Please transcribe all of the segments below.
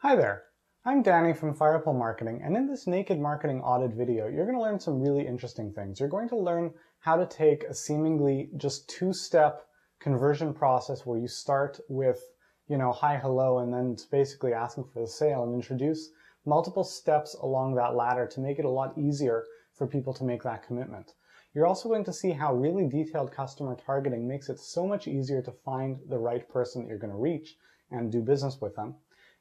Hi there, I'm Danny from Firepole Marketing, and in this Naked Marketing Audit video, you're going to learn some really interesting things. You're going to learn how to take a seemingly just two-step conversion process where you start with, hi, hello, and then it's basically asking for the sale, and introduce multiple steps along that ladder to make it a lot easier for people to make that commitment. You're also going to see how really detailed customer targeting makes it so much easier to find the right person that you're going to reach and do business with them.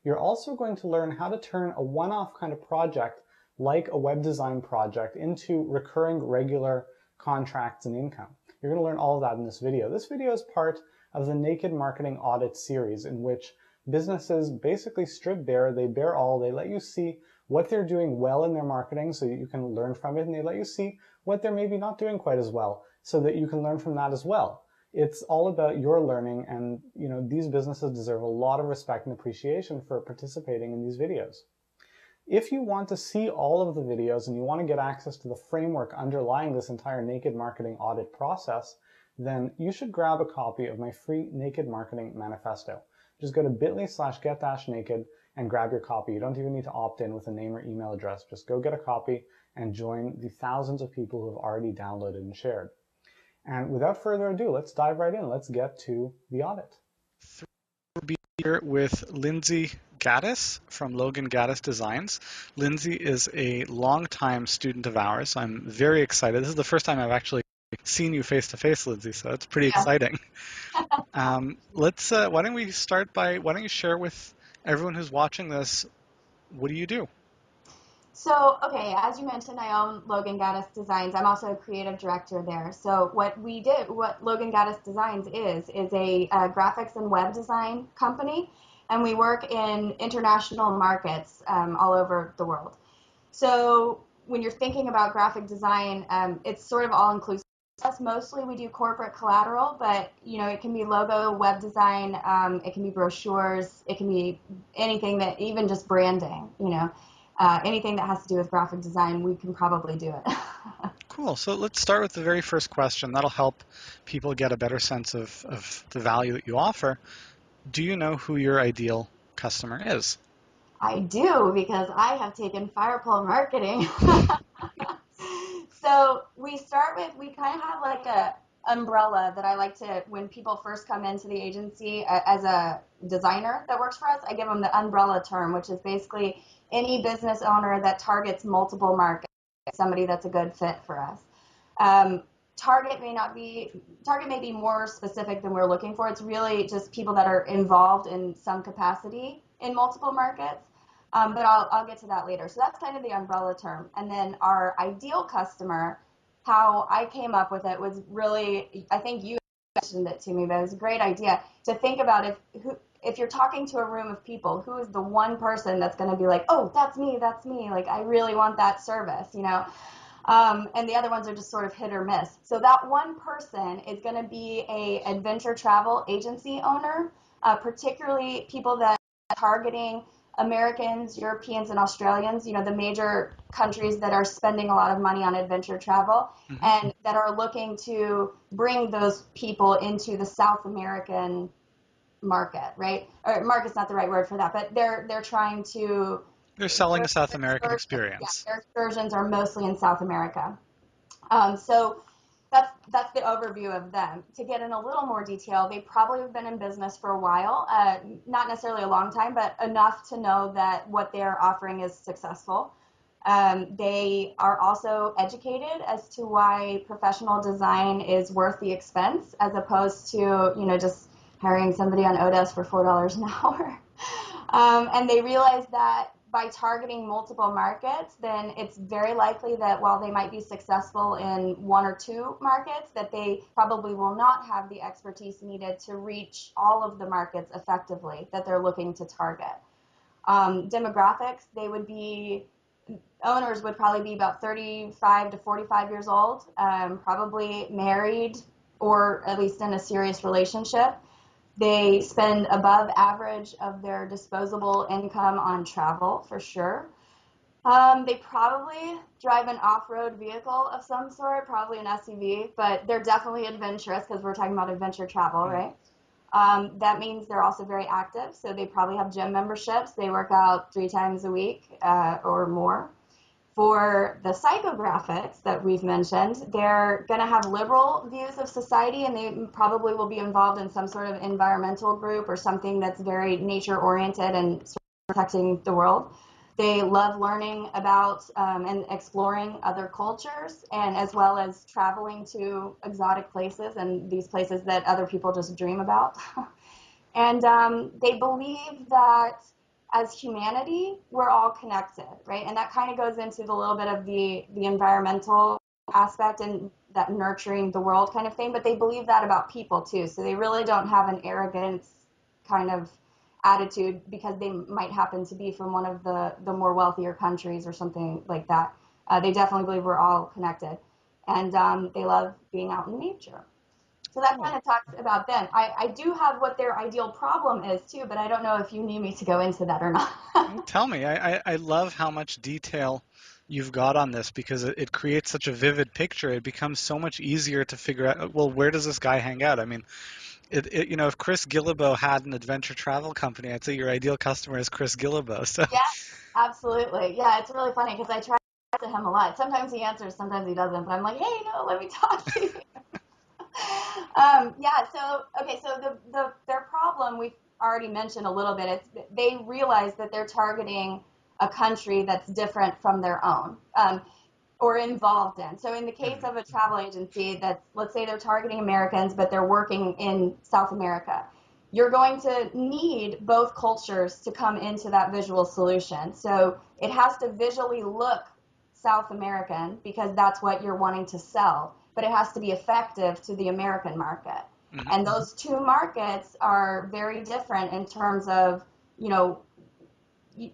You're also going to learn how to turn a one-off kind of project like a web design project into recurring regular contracts and income. You're going to learn all of that in this video. This video is part of the Naked Marketing Audit series in which businesses basically strip bare, they bare all, they let you see what they're doing well in their marketing so that you can learn from it, and they let you see what they're maybe not doing quite as well so that you can learn from that as well. It's all about your learning, and these businesses deserve a lot of respect and appreciation for participating in these videos. If you want to see all of the videos and you want to get access to the framework underlying this entire Naked Marketing Audit process, then you should grab a copy of my free Naked Marketing Manifesto. Just go to bit.ly/get-naked and grab your copy. You don't even need to opt in with a name or email address. Just go get a copy and join the thousands of people who have already downloaded and shared. And without further ado, let's dive right in. Let's get to the audit. We'll be here with Lindsay Gattis from Logan Gattis Designs. Lindsay is a longtime student of ours. I'm very excited. This is the first time I've actually seen you face to face, Lindsay, so that's pretty exciting. Why don't we start by, why don't you share with everyone who's watching this, what do you do? So, okay, as you mentioned, I own Logan Gattis Designs. I'm also a creative director there. So what Logan Gattis Designs is a graphics and web design company, and we work in international markets all over the world. So when you're thinking about graphic design, it's sort of all-inclusive. Mostly we do corporate collateral, but it can be logo, web design, it can be brochures, it can be anything that, even just branding, anything that has to do with graphic design, we can probably do it. Cool. So let's start with the very first question. That'll help people get a better sense of the value that you offer. Do you know who your ideal customer is? I do, because I have taken Firepole marketing. So we kind of have like a umbrella that I like to, when people first come into the agency as a designer that works for us, I give them the umbrella term, which is basically any business owner that targets multiple markets, somebody that's a good fit for us. Target may be more specific than we're looking for. It's really just people that are involved in some capacity in multiple markets. But I'll get to that later. So that's kind of the umbrella term. And then our ideal customer, how I came up with it was really, I think you mentioned it to me, but it was a great idea to think about if you're talking to a room of people, who is the one person that's going to be like, oh, that's me, like I really want that service, and the other ones are just sort of hit or miss. So that one person is going to be a adventure travel agency owner, particularly people that are targeting Americans, Europeans, and Australians, the major countries that are spending a lot of money on adventure travel, and that are looking to bring those people into the South American market, right? Or market's not the right word for that, but they're trying to... They're selling a South American experience. Yeah, their excursions are mostly in South America. So that's the overview of them. To get in a little more detail, they probably have been in business for a while, not necessarily a long time, but enough to know that what they're offering is successful. They are also educated as to why professional design is worth the expense, as opposed to, just hiring somebody on Odesk for $4 an hour. And they realize that by targeting multiple markets, then it's very likely that while they might be successful in one or two markets, that they probably will not have the expertise needed to reach all of the markets effectively that they're looking to target. Demographics, owners would probably be about 35 to 45 years old, probably married or at least in a serious relationship. They spend above average of their disposable income on travel, for sure. They probably drive an off-road vehicle of some sort, probably an SUV, but they're definitely adventurous because we're talking about adventure travel, right? That means they're also very active. So they probably have gym memberships. They work out 3 times a week or more. For the psychographics that we've mentioned, they're going to have liberal views of society, and they probably will be involved in some sort of environmental group or something that's very nature oriented and sort of protecting the world. They love learning about and exploring other cultures, and as well as traveling to exotic places and these places that other people just dream about. And they believe that as humanity, we're all connected, right? And that kind of goes into the little bit of the environmental aspect and that nurturing the world kind of thing. But they believe that about people too. So they really don't have an arrogance kind of attitude because they might happen to be from one of the more wealthier countries or something like that. They definitely believe we're all connected. And they love being out in nature. So that kind of talks about them. I do have what their ideal problem is too, but I don't know if you need me to go into that or not. Well, tell me. I love how much detail you've got on this because it creates such a vivid picture. It becomes so much easier to figure out, well, where does this guy hang out? I mean, if Chris Guillebeau had an adventure travel company, I'd say your ideal customer is Chris Guillebeau. So Yeah, absolutely. Yeah, it's really funny because I try to talk to him a lot. Sometimes he answers, sometimes he doesn't, but I'm like, hey, no, let me talk to you. Yeah, so okay, so their problem we've already mentioned a little bit. It's they realize that they're targeting a country that's different from their own, or involved in. So in the case of a travel agency that's, let's say they're targeting Americans, but they're working in South America, you're going to need both cultures to come into that visual solution. So it has to visually look South American because that's what you're wanting to sell, but it has to be effective to the American market. And those two markets are very different in terms of, you know,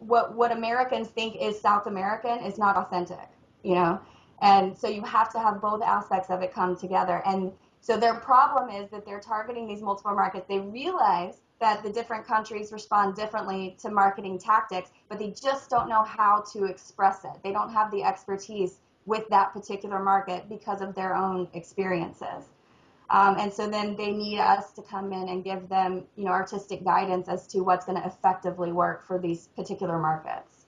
what Americans think is South American is not authentic, you know? And so you have to have both aspects of it come together. And so their problem is that they're targeting these multiple markets. They realize that the different countries respond differently to marketing tactics, but they just don't know how to express it. They don't have the expertise with that particular market because of their own experiences. And so then they need us to come in and give them, you know, artistic guidance as to what's going to effectively work for these particular markets.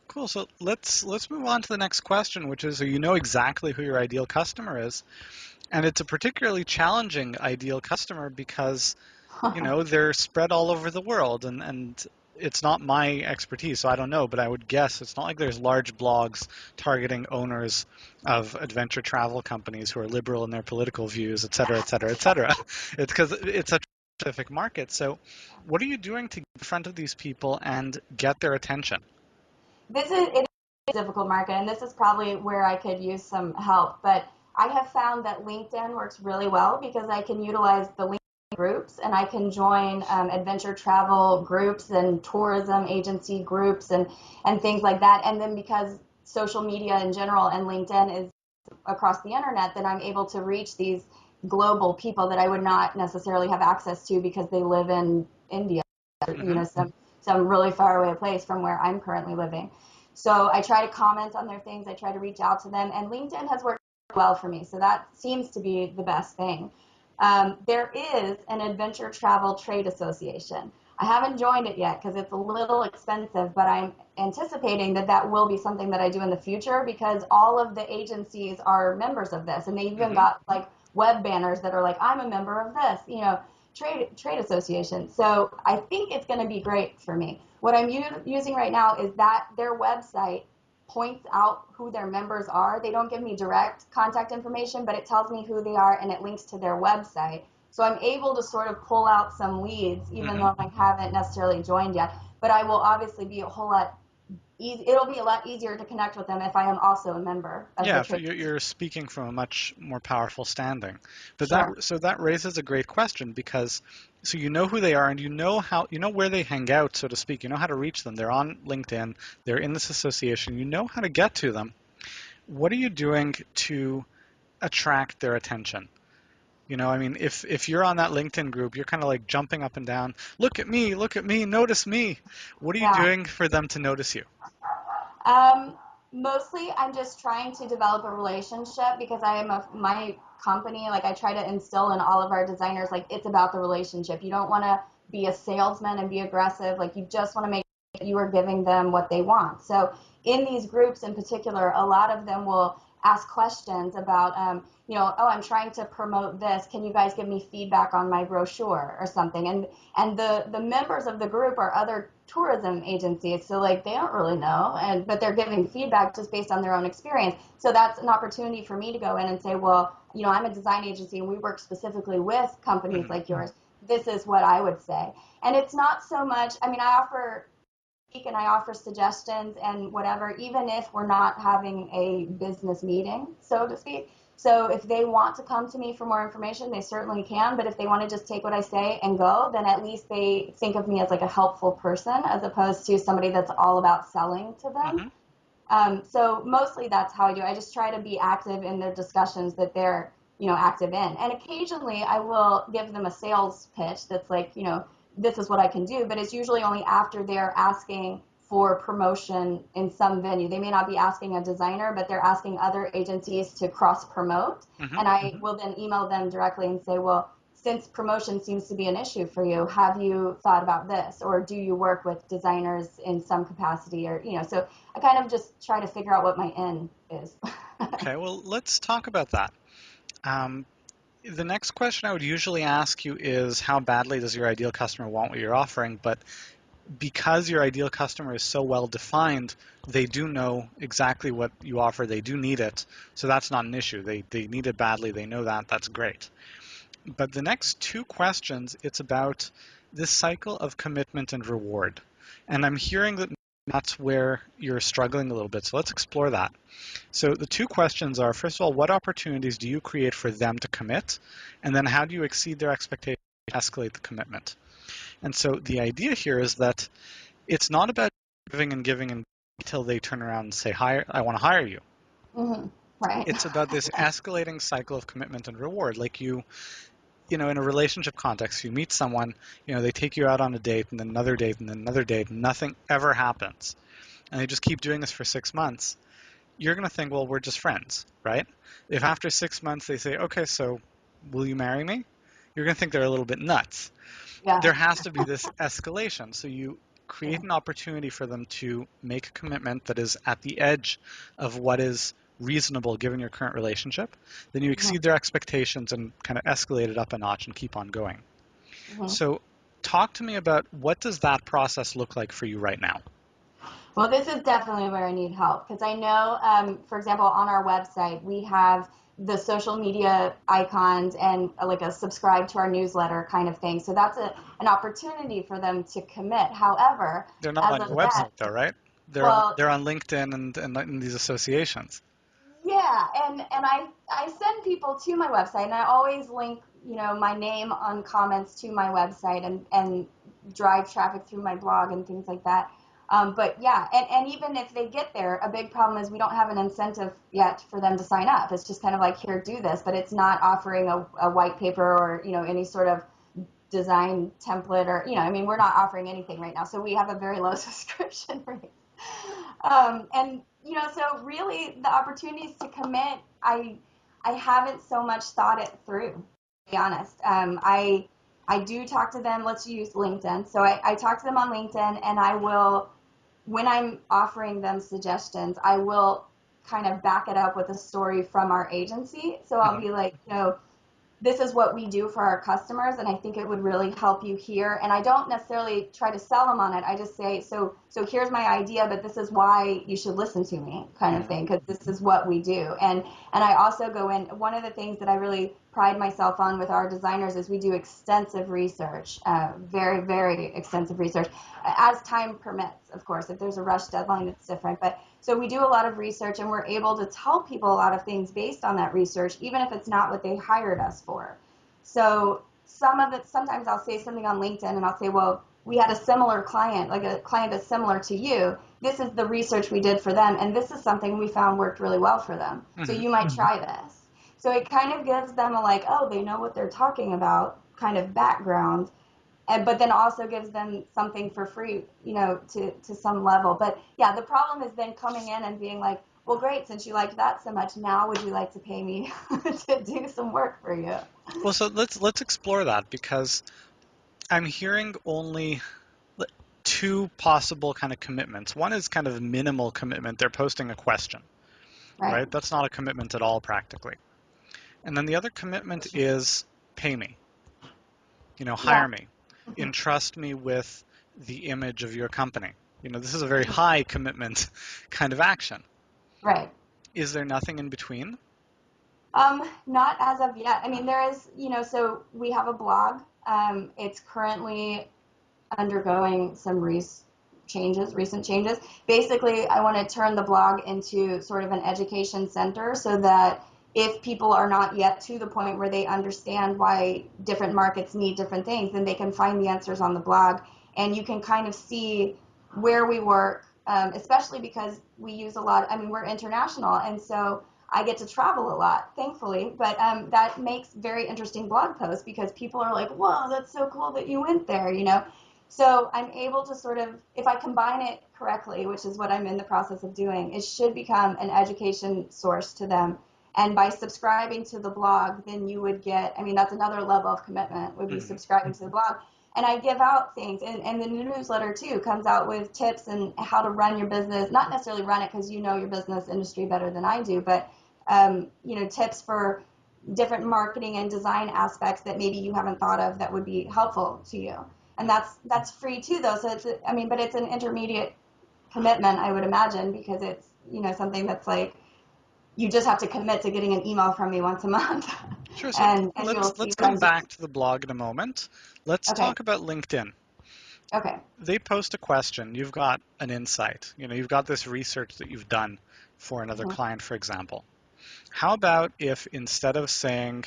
cool. So let's move on to the next question, which is, so you know exactly who your ideal customer is, and it's a particularly challenging ideal customer because they're spread all over the world, and it's not my expertise, so I don't know, but I would guess it's not like there's large blogs targeting owners of adventure travel companies who are liberal in their political views, et cetera, et cetera, et cetera. It's because it's a specific market. So what are you doing to get in front of these people and get their attention? It is a difficult market, and this is probably where I could use some help. But I have found that LinkedIn works really well because I can utilize the LinkedIn groups, and I can join adventure travel groups and tourism agency groups and things like that. And then because social media in general and LinkedIn is across the internet, then I'm able to reach these global people that I would not necessarily have access to because they live in India, or, some really far away place from where I'm currently living. So I try to comment on their things. I try to reach out to them, and LinkedIn has worked well for me. So that seems to be the best thing. There is an adventure travel trade association. I haven't joined it yet because it's a little expensive, but I'm anticipating that that will be something that I do in the future because all of the agencies are members of this, and they even got like web banners that are like, I'm a member of this, trade association. So I think it's going to be great for me. What I'm using right now is that their website points out who their members are. They don't give me direct contact information, but it tells me who they are and it links to their website. So I'm able to sort of pull out some leads, even though I haven't necessarily joined yet. But I will obviously be it'll be a lot easier to connect with them if I am also a member of the trade. You're speaking from a much more powerful standing. But Sure. that raises a great question because so you know who they are and you know where they hang out, so to speak. You know how to reach them. They're on LinkedIn. They're in this association. You know how to get to them. What are you doing to attract their attention? I mean, if you're on that LinkedIn group, you're kind of like jumping up and down. Look at me, notice me. What are you Yeah. doing for them to notice you? Mostly I'm just trying to develop a relationship because my company. Like I try to instill in all of our designers, like it's about the relationship. You don't want to be a salesman and be aggressive. Like you just want to make sure that you are giving them what they want. So in these groups in particular, a lot of them will ask questions about, oh, I'm trying to promote this. Can you guys give me feedback on my brochure or something? And the members of the group are other tourism agencies, so like they don't really know, but they're giving feedback just based on their own experience. So that's an opportunity for me to go in and say, well, I'm a design agency and we work specifically with companies like yours. This is what I would say. And it's not so much, I offer and I offer suggestions and whatever, even if we're not having a business meeting, so to speak. So if they want to come to me for more information, they certainly can. But if they want to just take what I say and go, then at least they think of me as like a helpful person as opposed to somebody that's all about selling to them. So mostly that's how I do it. I just try to be active in their discussions that they're, active in. And occasionally I will give them a sales pitch that's like, this is what I can do, but it's usually only after they're asking for promotion in some venue. They may not be asking a designer, but they're asking other agencies to cross promote. And I will then email them directly and say, well, since promotion seems to be an issue for you, have you thought about this? Or do you work with designers in some capacity? Or, so I kind of just try to figure out what my in is. Okay, well, let's talk about that. The next question I would usually ask you is how badly does your ideal customer want what you're offering? But because your ideal customer is so well defined, they do know exactly what you offer. They do need it. So that's not an issue. They need it badly. They know that. That's great. But the next two questions, it's about this cycle of commitment and reward. And I'm hearing that that's where you're struggling a little bit. So let's explore that. So the two questions are, first of all, what opportunities do you create for them to commit? And then how do you exceed their expectations to escalate the commitment? And so the idea here is that it's not about giving until they turn around and say, I want to hire you. Right. It's about this escalating cycle of commitment and reward. Like in a relationship context, you meet someone, they take you out on a date and then another date and then another date, and nothing ever happens. And they just keep doing this for 6 months. You're going to think, well, we're just friends, right? If after 6 months they say, okay, so will you marry me? You're going to think they're a little bit nuts. Yeah. There has to be this escalation. So you create an opportunity for them to make a commitment that is at the edge of what is reasonable given your current relationship. Then you exceed their expectations and kind of escalate it up a notch and keep on going. So talk to me about what does that process look like for you right now? Well, this is definitely where I need help because I know, for example, on our website, we have the social media icons and like a subscribe to our newsletter kind of thing. So that's an opportunity for them to commit. However, they're not on your website though, right? They're on LinkedIn and in these associations. Yeah, and I send people to my website, and I always link my name on comments to my website and drive traffic through my blog and things like that. But yeah, and even if they get there, a big problem is we don't have an incentive yet for them to sign up. It's just kind of like, here, do this, but it's not offering a white paper or any sort of design template or we're not offering anything right now, so we have a very low subscription rate. And so really the opportunities to commit, I haven't so much thought it through, to be honest. I do talk to them. Let's use LinkedIn. So I talk to them on LinkedIn, and I will, when I'm offering them suggestions, I will kind of back it up with a story from our agency. So I'll be like, this is what we do for our customers, and I think it would really help you here. And I don't necessarily try to sell them on it. I just say, so here's my idea, but this is why you should listen to me, kind of thing, because this is what we do. And I also go in, one of the things that I really pride myself on with our designers is we do extensive research, very, very extensive research, as time permits, of course. If there's a rush deadline, it's different. But so we do a lot of research, and we're able to tell people a lot of things based on that research, even if it's not what they hired us for. So sometimes I'll say something on LinkedIn, and I'll say, well, we had a similar client, like a client that's similar to you. This is the research we did for them, and this is something we found worked really well for them. So you might try this. So it kind of gives them a like, oh, they know what they're talking about kind of background. But then also gives them something for free, to some level. But yeah, the problem is then coming in and being like, well, great, since you liked that so much, now would you like to pay me to do some work for you? Well, so let's explore that, because I'm hearing only two possible kind of commitments. One is kind of minimal commitment. They're posting a question, right? That's not a commitment at all practically. And then the other commitment is pay me, hire me, entrust me with the image of your company. This is a very high commitment kind of action. Right. Is there nothing in between? Not as of yet. I mean, there is, so we have a blog. It's currently undergoing some recent changes. Basically, I want to turn the blog into sort of an education center so that if people are not yet to the point where they understand why different markets need different things, then they can find the answers on the blog. And you can kind of see where we work, especially because we use a lot. I mean, we're international, and so I get to travel a lot, thankfully, but that makes very interesting blog posts because people are like, whoa, that's so cool that you went there, So I'm able to sort of, if I combine it correctly, which is what I'm in the process of doing, it should become an education source to them. And by subscribing to the blog, then you would get, I mean, that's another level of commitment, would be subscribing to the blog. And I give out things, and the newsletter too comes out with tips and how to run your business, not necessarily run it because you know your business industry better than I do, but tips for different marketing and design aspects that maybe you haven't thought of that would be helpful to you. And that's free too, though. So but it's an intermediate commitment, I would imagine, because it's, something that's like, you just have to commit to getting an email from me once a month. Sure. So and let's come back to the blog in a moment. Let's talk about LinkedIn. Okay. They post a question. You've got an insight. You've got this research that you've done for another client, for example. How about if instead of saying,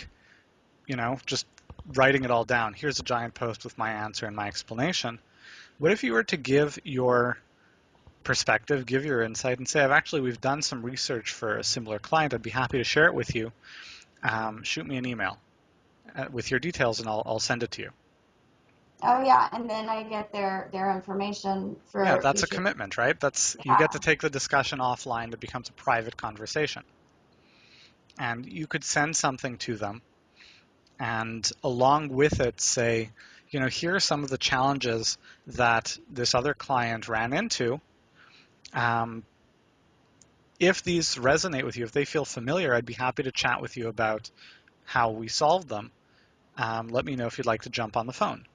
just writing it all down, here's a giant post with my answer and my explanation, what if you were to give your perspective, give your insight, and say, we've done some research for a similar client. I'd be happy to share it with you. Shoot me an email with your details, and I'll send it to you. Oh yeah, and then I get their information for. Yeah, that's a commitment, right? You get to take the discussion offline. It becomes a private conversation, and you could send something to them, and along with it say, here are some of the challenges that this other client ran into. If these resonate with you, if they feel familiar, I'd be happy to chat with you about how we solved them. Let me know if you'd like to jump on the phone.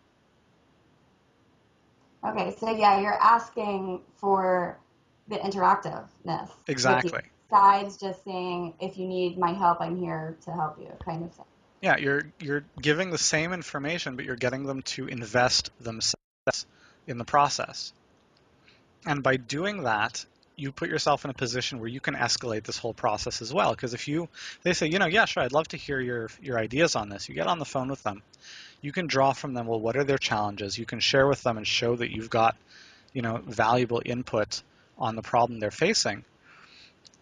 Okay, so yeah, you're asking for the interactiveness. Exactly. Besides just saying, if you need my help, I'm here to help you, kind of thing. Yeah, you're giving the same information, but you're getting them to invest themselves in the process. And by doing that, you put yourself in a position where you can escalate this whole process as well. Because if they say, yeah, sure, I'd love to hear your ideas on this. You get on the phone with them. You can draw from them, well, what are their challenges? You can share with them and show that you've got, valuable input on the problem they're facing.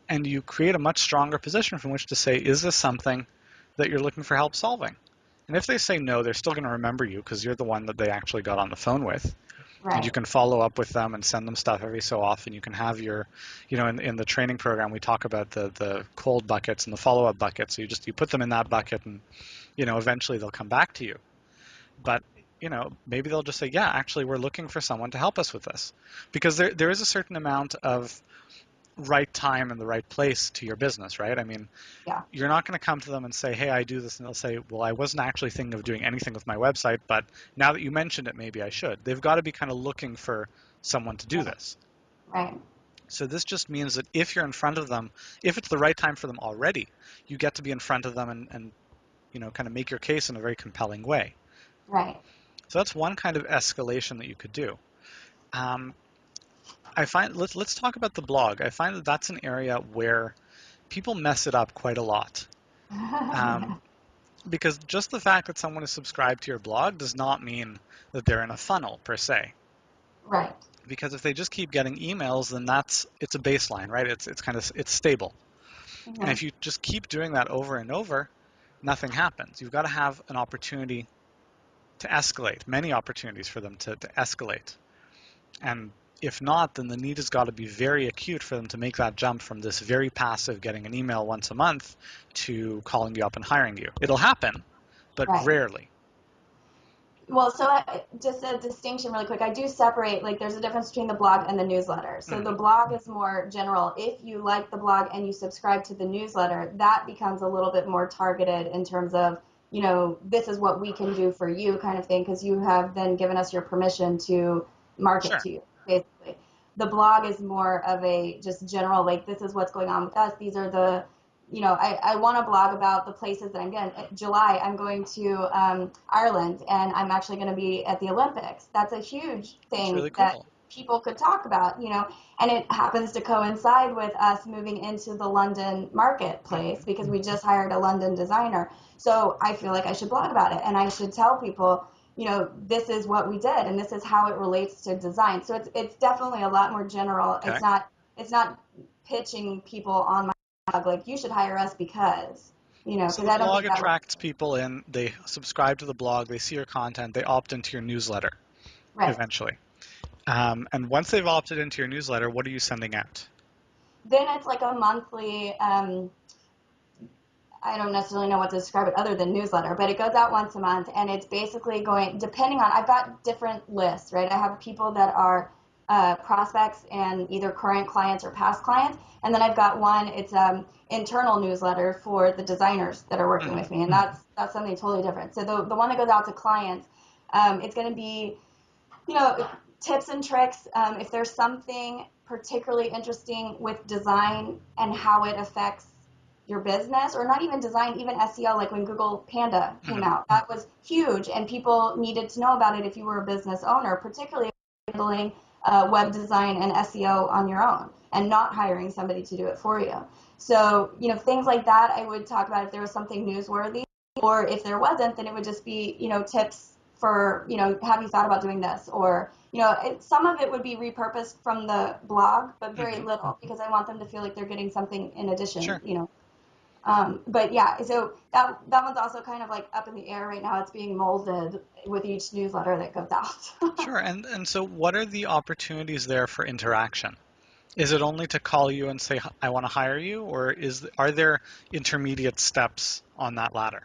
And you create a much stronger position from which to say, is this something that you're looking for help solving? And if they say no, they're still going to remember you because you're the one that they actually got on the phone with. Right. And you can follow up with them and send them stuff every so often. You can have your, in the training program, we talk about the cold buckets and the follow-up buckets. So you put them in that bucket and, eventually they'll come back to you. But, maybe they'll just say, yeah, actually, we're looking for someone to help us with this. Because there is a certain amount of right time and the right place to your business, right? I mean, you're not going to come to them and say, hey, I do this, and they'll say, well, I wasn't actually thinking of doing anything with my website, but now that you mentioned it, maybe I should. They've got to be kind of looking for someone to do this. Right. So this just means that if you're in front of them, if it's the right time for them already, you get to be in front of them and kind of make your case in a very compelling way. Right. So that's one kind of escalation that you could do. I find let's talk about the blog. I find that that's an area where people mess it up quite a lot. Because just the fact that someone is subscribed to your blog does not mean that they're in a funnel per se. Right. Because if they just keep getting emails, then it's a baseline, right? It's stable. Mm-hmm. And if you just keep doing that over and over, nothing happens. You've got to have an opportunity to escalate, many opportunities for them to escalate. And If not, then the need has got to be very acute for them to make that jump from this very passive getting an email once a month to calling you up and hiring you. It'll happen, but Right. rarely. Well, so just a distinction really quick. I do separate, like there's a difference between the blog and the newsletter. So the blog is more general. If you like the blog and you subscribe to the newsletter, that becomes a little bit more targeted in terms of, you know, this is what we can do for you kind of thing, because you have then given us your permission to market to you, basically. The blog is more of a just general, like this is what's going on with us. These are the, you know, I want to blog about the places that I'm going. July, I'm going to Ireland, and I'm actually going to be at the Olympics. That's a huge thing really cool. that people could talk about, you know, and it happens to coincide with us moving into the London marketplace because we just hired a London designer. So I feel like I should blog about it, and I should tell people, you know, this is what we did, and this is how it relates to design. So it's definitely a lot more general. Okay. It's not pitching people on my blog like you should hire us because, you know, So because the I don't blog think that attracts people in, they subscribe to the blog, they see your content, they opt into your newsletter eventually. And once they've opted into your newsletter, what are you sending out? Then it's like a monthly, I don't necessarily know what to describe it other than newsletter, but it goes out once a month, and it's basically going, depending on, I've got different lists, right? I have people that are prospects and either current clients or past clients, and then I've got one, it's internal newsletter for the designers that are working with me, and that's something totally different. So the one that goes out to clients, it's going to be, you know, tips and tricks. If there's something particularly interesting with design and how it affects your business, or not even design, even SEO, like when Google Panda came out, that was huge, and people needed to know about it if you were a business owner, particularly handling web design and SEO on your own and not hiring somebody to do it for you. So, you know, things like that I would talk about if there was something newsworthy, or if there wasn't, then it would just be, you know, tips for, you know, have you thought about doing this? Or, you know, some of it would be repurposed from the blog, but very little, because I want them to feel like they're getting something in addition, you know. But yeah, so that one's also kind of like up in the air right now. It's being molded with each newsletter that goes out. Sure. And so what are the opportunities there for interaction? Is it only to call you and say, I want to hire you, or are there intermediate steps on that ladder?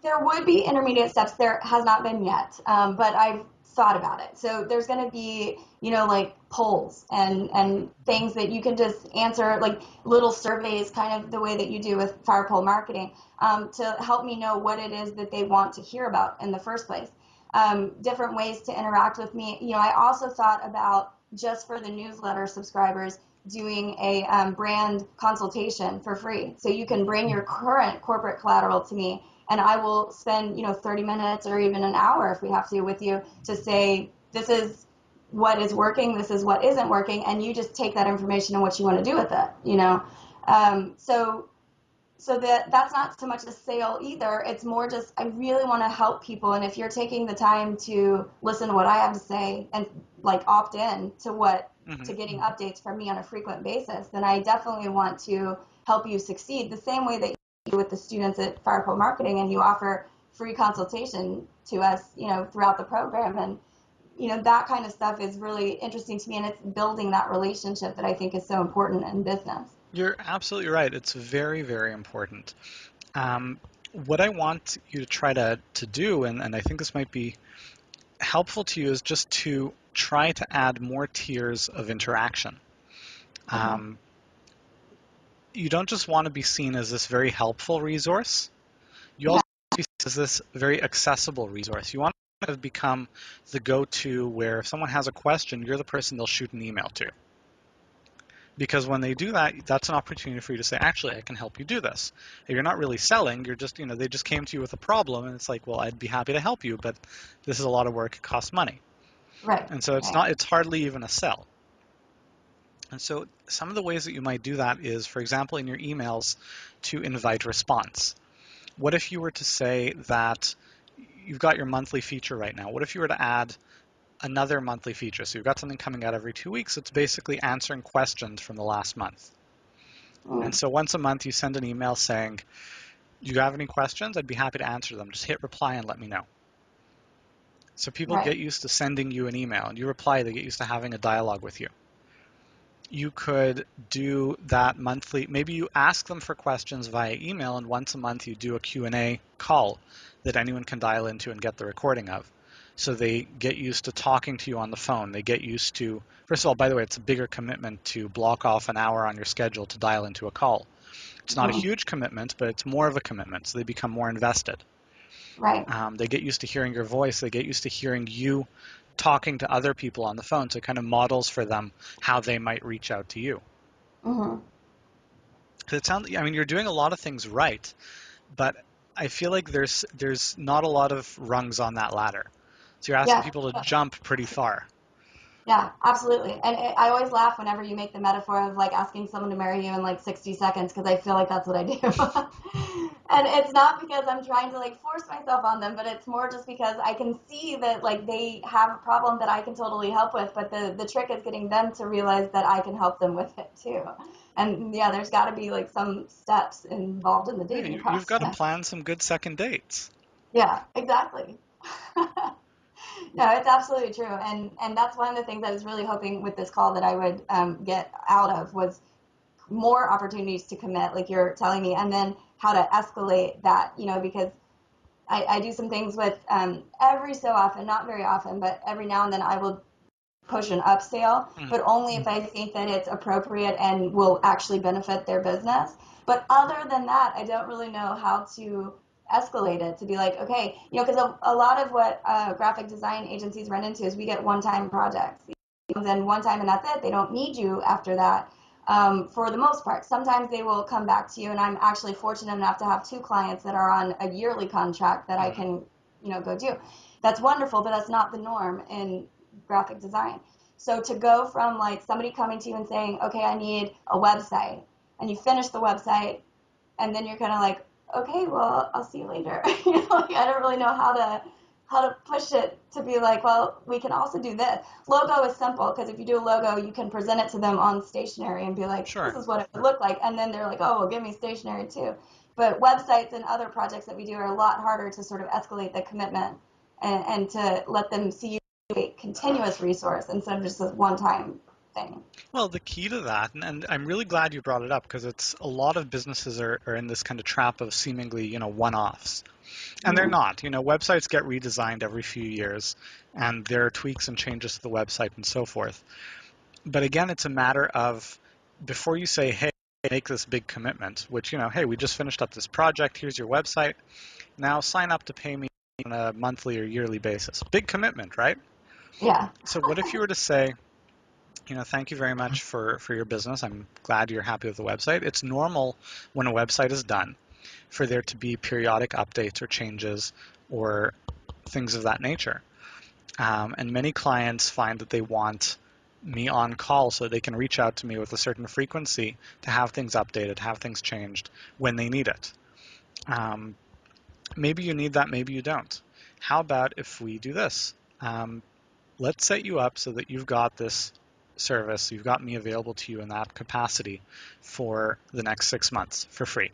There would be intermediate steps. There has not been yet, but I've thought about it. So there's going to be, you know, like polls and things that you can just answer, like little surveys, kind of the way that you do with fire pole marketing, to help me know what it is that they want to hear about in the first place. Different ways to interact with me. You know, I also thought about, just for the newsletter subscribers, doing a brand consultation for free. So you can bring your current corporate collateral to me, and I will spend, you know, 30 minutes or even an hour if we have to with you to say, this is what is working, this is what isn't working, and you just take that information and what you want to do with it, you know. So that's not so much a sale either. It's more just, I really want to help people, and if you're taking the time to listen to what I have to say and like opt in to to getting updates from me on a frequent basis, then I definitely want to help you succeed the same way that with the students at Fire Pole Marketing, and you offer free consultation to us, you know, throughout the program. And, you know, that kind of stuff is really interesting to me, and it's building that relationship that I think is so important in business. You're absolutely right. It's very, very important. What I want you to try to do, and I think this might be helpful to you, is just to try to add more tiers of interaction. You don't just want to be seen as this very helpful resource. You also want to be seen as this very accessible resource. You want to become the go-to where if someone has a question, you're the person they'll shoot an email to. Because when they do that, that's an opportunity for you to say, actually, I can help you do this. If you're not really selling, you're just, you know, they just came to you with a problem, and it's like, well, I'd be happy to help you, but this is a lot of work, it costs money. Right. And so it's hardly even a sell. And so some of the ways that you might do that is, for example, in your emails, to invite response. What if you were to say that you've got your monthly feature right now? What if you were to add another monthly feature? So you've got something coming out every 2 weeks. It's basically answering questions from the last month. And so once a month, you send an email saying, do you have any questions? I'd be happy to answer them. Just hit reply and let me know. So people Right. get used to sending you an email, and you reply, they get used to having a dialogue with you. You could do that monthly. Maybe you ask them for questions via email, and once a month you do a Q&A call that anyone can dial into and get the recording of. So they get used to talking to you on the phone. They get used to, first of all, by the way, it's a bigger commitment to block off an hour on your schedule to dial into a call. It's not a Mhm. huge commitment, but it's more of a commitment, so they become more invested. Right. They get used to hearing your voice. They get used to hearing you talking to other people on the phone, so it kind of models for them how they might reach out to you. Mhm. It sounds, I mean, you're doing a lot of things right, but I feel like there's not a lot of rungs on that ladder. So you're asking Yeah. people to jump pretty far. Yeah, absolutely. And I always laugh whenever you make the metaphor of like asking someone to marry you in like 60 seconds because I feel like that's what I do. And it's not because I'm trying to like force myself on them, but it's more just because I can see that like they have a problem that I can totally help with, but the trick is getting them to realize that I can help them with it too. And yeah, there's got to be like some steps involved in the Yeah, dating you've got to process. plan some good second dates. Yeah, exactly. No, it's absolutely true, and that's one of the things I was really hoping with this call that I would get out of was more opportunities to commit, like you're telling me, and then how to escalate that, because I do some things with every so often, not very often, but every now and then I will push an upsale, Mm. but only if I think that it's appropriate and will actually benefit their business. But other than that, I don't really know how to escalate it to be like, okay, because a lot of what graphic design agencies run into is we get one-time projects. Then one time and that's it. They don't need you after that. For the most part, sometimes they will come back to you, and I'm actually fortunate enough to have two clients that are on a yearly contract that I can, go do. That's wonderful, but that's not the norm in graphic design. So to go from like somebody coming to you and saying, okay, I need a website, and you finish the website, and then you're kind of like, okay, well, I'll see you later. Like, I don't really know how to push it to be like, well, we can also do this. Logo is simple because if you do a logo, you can present it to them on stationery and be like, this Sure. is what it would look like, and then they're like, oh, well, give me stationery too. But websites and other projects that we do are a lot harder to sort of escalate the commitment and to let them see you as a continuous resource instead of just a one-time thing. Well, the key to that, and I'm really glad you brought it up because it's a lot of businesses are in this kind of trap of seemingly, one-offs. And they're Mm-hmm. not. Websites get redesigned every few years, and there are tweaks and changes to the website and so forth. But again, it's a matter of before you say, hey, make this big commitment, which, hey, we just finished up this project, here's your website, now sign up to pay me on a monthly or yearly basis. Big commitment, right? Yeah. So what if you were to say, thank you very much for your business. I'm glad you're happy with the website. It's normal when a website is done for there to be periodic updates or changes or things of that nature. And many clients find that they want me on call so they can reach out to me with a certain frequency to have things updated, have things changed when they need it. Um, Maybe you need that, maybe you don't. How about if we do this? Let's set you up so that you've got this service, you've got me available to you in that capacity for the next 6 months for free.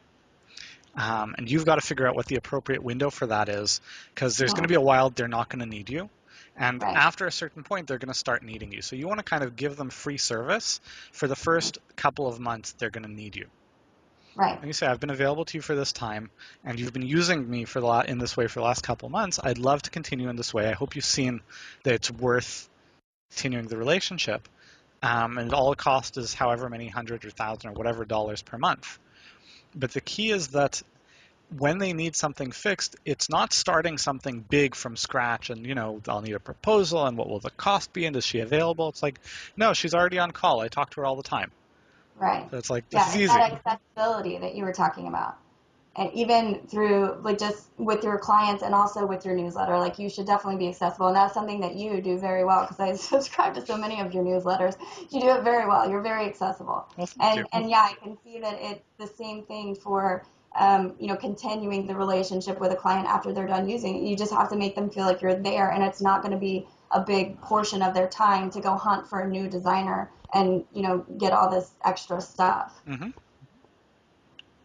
And you've got to figure out what the appropriate window for that is, because there's going to Mm-hmm. be a while they're not going to need you. And Right. after a certain point, they're going to start needing you. So you want to kind of give them free service for the first couple of months they're going to need you. Right. And you say, I've been available to you for this time, and you've been using me in this way for the last couple of months. I'd love to continue in this way. I hope you've seen that it's worth continuing the relationship. And all it costs is however many hundred or thousand or whatever dollars per month. But the key is that when they need something fixed, it's not starting something big from scratch and, I'll need a proposal and what will the cost be and is she available? It's like, no, she's already on call. I talk to her all the time. Right. So it's like, this is Yeah, it's easy. that accessibility that you were talking about. And even through like just with your clients and also with your newsletter, like you should definitely be accessible. And that's something that you do very well because I subscribe to so many of your newsletters. You do it very well. You're very accessible. Well, thank you. And yeah, I can see that it's the same thing for continuing the relationship with a client after they're done using it. You just have to make them feel like you're there, and it's not going to be a big portion of their time to go hunt for a new designer and get all this extra stuff. Mm-hmm.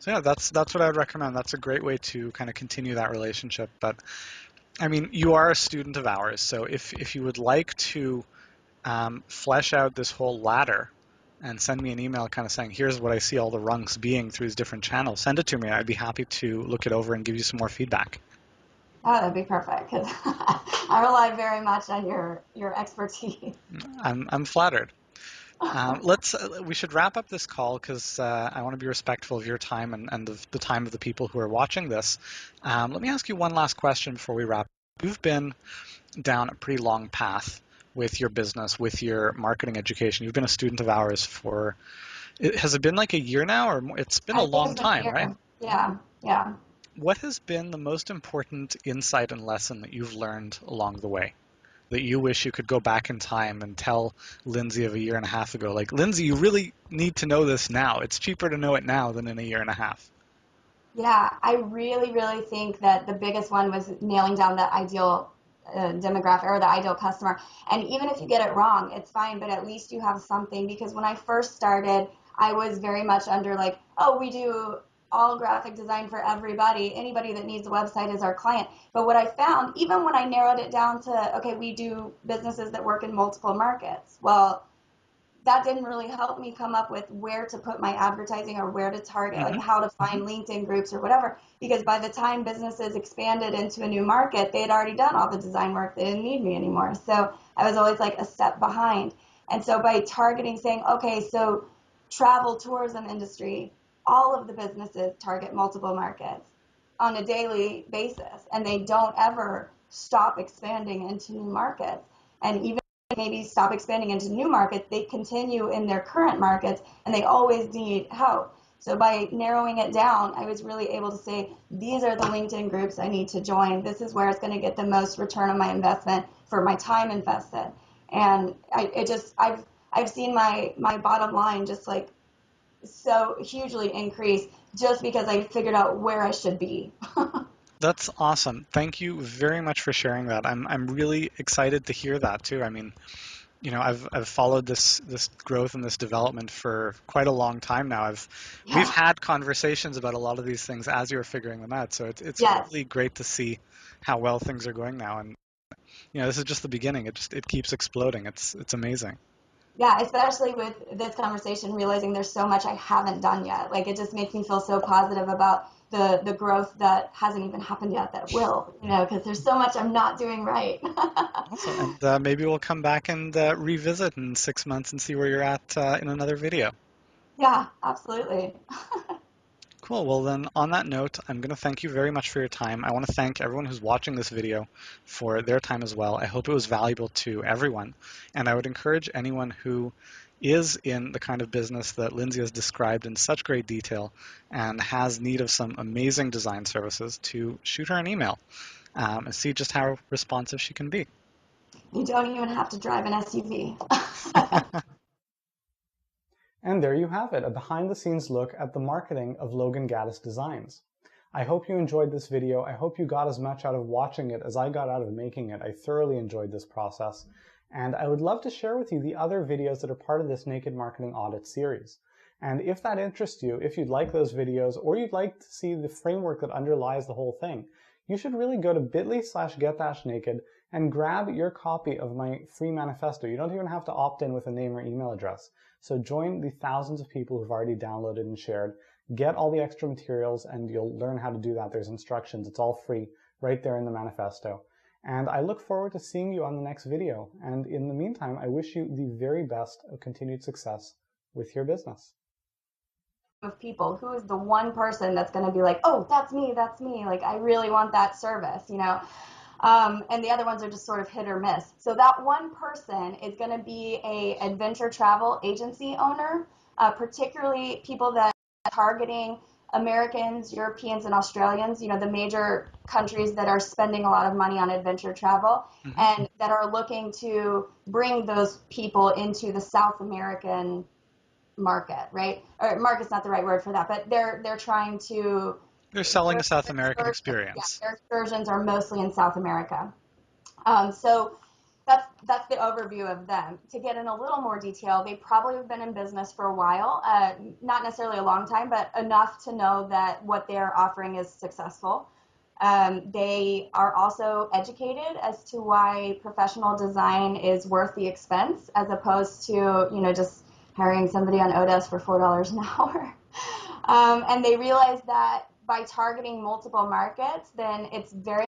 So yeah, that's what I would recommend. That's a great way to kind of continue that relationship. But I mean, you are a student of ours, so if you would like to flesh out this whole ladder and send me an email kind of saying, here's what I see all the rungs being through these different channels, send it to me. I'd be happy to look it over and give you some more feedback. Oh, that'd be perfect, because I rely very much on your expertise. I'm flattered. We should wrap up this call because I want to be respectful of your time and the time of the people who are watching this. Let me ask you one last question before we wrap. You've been down a pretty long path with your business, with your marketing education. You've been a student of ours for, has it been like a year now, or more? It's been a I think long it's been a time, right? year. Yeah, yeah. What has been the most important insight and lesson that you've learned along the way that you wish you could go back in time and tell Lindsay of a year and a half ago? Like, Lindsay, you really need to know this now. It's cheaper to know it now than in a year and a half. Yeah, I really, really think that the biggest one was nailing down the ideal demographic or the ideal customer. And even if you get it wrong, it's fine, but at least you have something. Because when I first started, I was very much under like, oh, we do all graphic design for everybody. Anybody that needs a website is our client. But what I found, even when I narrowed it down to, okay, we do businesses that work in multiple markets. Well, that didn't really help me come up with where to put my advertising or where to target, like Mm-hmm. how to find LinkedIn groups or whatever. Because by the time businesses expanded into a new market, they had already done all the design work. They didn't need me anymore. So I was always like a step behind. And so by targeting, saying, okay, so travel tourism industry, all of the businesses target multiple markets on a daily basis, and they don't ever stop expanding into new markets. And even maybe stop expanding into new markets, they continue in their current markets and they always need help. So by narrowing it down, I was really able to say, these are the LinkedIn groups I need to join. This is where it's going to get the most return on my investment for my time invested. And I've seen my bottom line just like so hugely increase just because I figured out where I should be. That's awesome. Thank you very much for sharing that. I'm really excited to hear that too. I mean, you know, I've followed this growth and this development for quite a long time now. We've Yeah. had conversations about a lot of these things as you're figuring them out. So it's Yes. really great to see how well things are going now. And you know, this is just the beginning. It keeps exploding. It's amazing. Yeah, especially with this conversation, realizing there's so much I haven't done yet. Like it just makes me feel so positive about the growth that hasn't even happened yet that will, because there's so much I'm not doing right. Awesome. And maybe we'll come back and revisit in 6 months and see where you're at in another video. Yeah, absolutely. Cool. Well, then, on that note, I'm going to thank you very much for your time. I want to thank everyone who's watching this video for their time as well. I hope it was valuable to everyone. And I would encourage anyone who is in the kind of business that Lindsay has described in such great detail and has need of some amazing design services to shoot her an email and see just how responsive she can be. You don't even have to drive an SUV. And there you have it, a behind-the-scenes look at the marketing of Logan Gattis Designs. I hope you enjoyed this video. I hope you got as much out of watching it as I got out of making it. I thoroughly enjoyed this process. And I would love to share with you the other videos that are part of this Naked Marketing Audit series. And if that interests you, if you'd like those videos, or you'd like to see the framework that underlies the whole thing, you should really go to bit.ly/get-naked and grab your copy of my free manifesto. You don't even have to opt in with a name or email address. So join the thousands of people who've already downloaded and shared. Get all the extra materials and you'll learn how to do that. There's instructions. It's all free right there in the manifesto. And I look forward to seeing you on the next video. And in the meantime, I wish you the very best of continued success with your business. Of people, who is the one person that's going to be like, oh, that's me, like I really want that service. And the other ones are just sort of hit or miss. So that one person is going to be a adventure travel agency owner, particularly people that are targeting Americans, Europeans, and Australians, the major countries that are spending a lot of money on adventure travel, Mm-hmm. and that are looking to bring those people into the South American market, right? Or market's not the right word for that, but they're trying to, They're selling a South their American excursions, yeah, experience. their excursions are mostly in South America. So that's the overview of them. To get in a little more detail, they probably have been in business for a while, not necessarily a long time, but enough to know that what they're offering is successful. They are also educated as to why professional design is worth the expense as opposed to, just hiring somebody on Odesk for $4 an hour. And they realize that by targeting multiple markets, then it's very...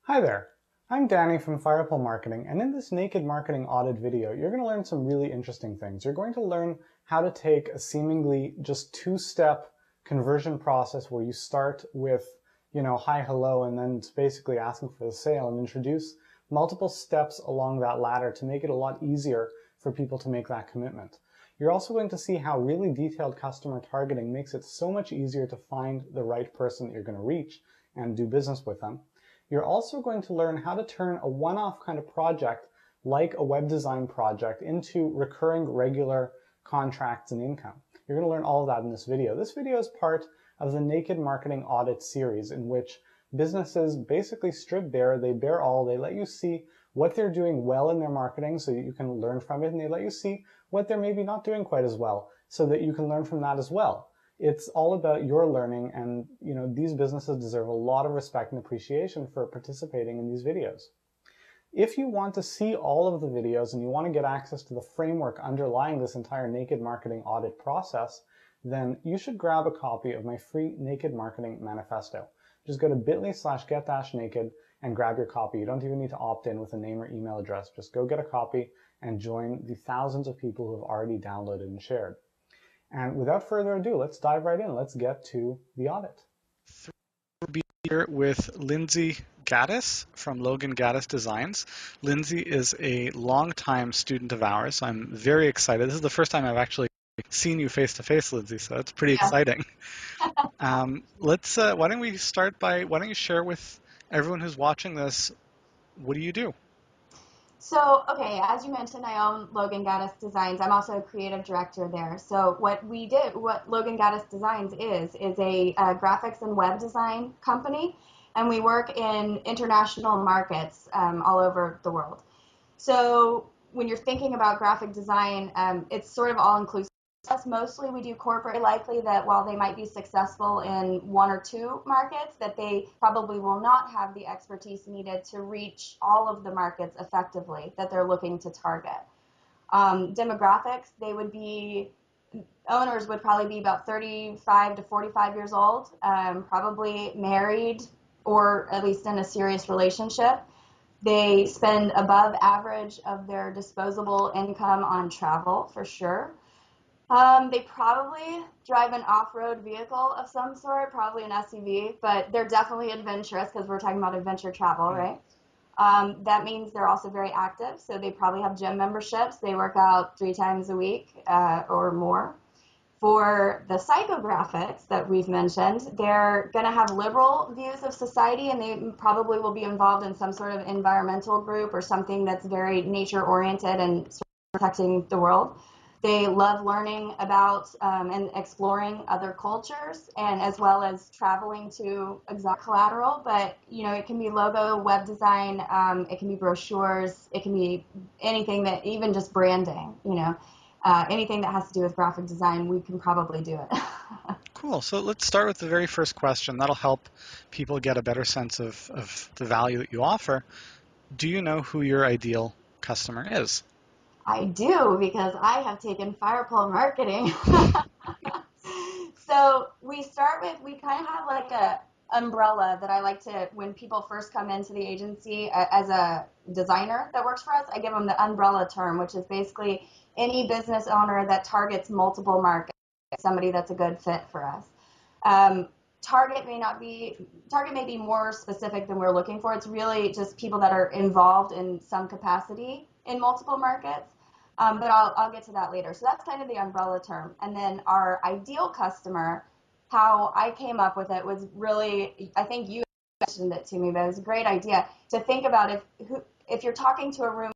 Hi there, I'm Danny from Firepole Marketing, and in this naked marketing audit video, you're going to learn some really interesting things. You're going to learn how to take a seemingly just two-step conversion process where you start with, hi, hello, and then it's basically asking for the sale, and introduce multiple steps along that ladder to make it a lot easier for people to make that commitment. You're also going to see how really detailed customer targeting makes it so much easier to find the right person that you're going to reach and do business with them. You're also going to learn how to turn a one-off kind of project like a web design project into recurring regular contracts and income. You're going to learn all of that in this video. This video is part of the Naked Marketing Audit series in which businesses basically strip bare, they bare all, they let you see what they're doing well in their marketing so that you can learn from it, and they let you see what they're maybe not doing quite as well so that you can learn from that as well. It's all about your learning, and these businesses deserve a lot of respect and appreciation for participating in these videos. If you want to see all of the videos and you want to get access to the framework underlying this entire Naked Marketing Audit process, then you should grab a copy of my free Naked Marketing Manifesto. Just go to bit.ly/get-naked and grab your copy. You don't even need to opt in with a name or email address. Just go get a copy and join the thousands of people who have already downloaded and shared. And without further ado, let's dive right in. Let's get to the audit. We'll be here with Lindsay Gattis from Logan Gattis Designs. Lindsay is a longtime student of ours. I'm very excited. This is the first time I've actually seen you face to face, Lindsay, so that's pretty exciting. Why don't we start by, why don't you share with everyone who's watching this, what do you do? So, okay, as you mentioned, I own Logan Gattis Designs. I'm also a creative director there. So what Logan Gattis Designs is a graphics and web design company, and we work in international markets all over the world. So when you're thinking about graphic design, it's sort of all-inclusive. Mostly we do corporate. Likely that while they might be successful in one or two markets, that they probably will not have the expertise needed to reach all of the markets effectively that they're looking to target. Demographics, owners would probably be about 35 to 45 years old, probably married or at least in a serious relationship. They spend above average of their disposable income on travel for sure. They probably drive an off-road vehicle of some sort, probably an SUV, but they're definitely adventurous because we're talking about adventure travel, right? That means they're also very active, so they probably have gym memberships. They work out 3 times a week or more. For the psychographics that we've mentioned, they're going to have liberal views of society, and they probably will be involved in some sort of environmental group or something that's very nature-oriented and sort of protecting the world. They love learning about and exploring other cultures, and as well as traveling to exotic collateral. But it can be logo, web design, it can be brochures, it can be anything that, even just branding. Anything that has to do with graphic design, we can probably do it. Cool. So let's start with the very first question. That'll help people get a better sense of the value that you offer. Do you know who your ideal customer is? I do, because I have taken Firepole Marketing. So we kind of have like a umbrella that I like to, when people first come into the agency as a designer that works for us, I give them the umbrella term, which is basically any business owner that targets multiple markets, somebody that's a good fit for us. Target may be more specific than we're looking for. It's really just people that are involved in some capacity in multiple markets. But I'll get to that later. So that's kind of the umbrella term. And then our ideal customer, how I came up with it was really, I think you mentioned it to me, but it was a great idea to think about if you're talking to a room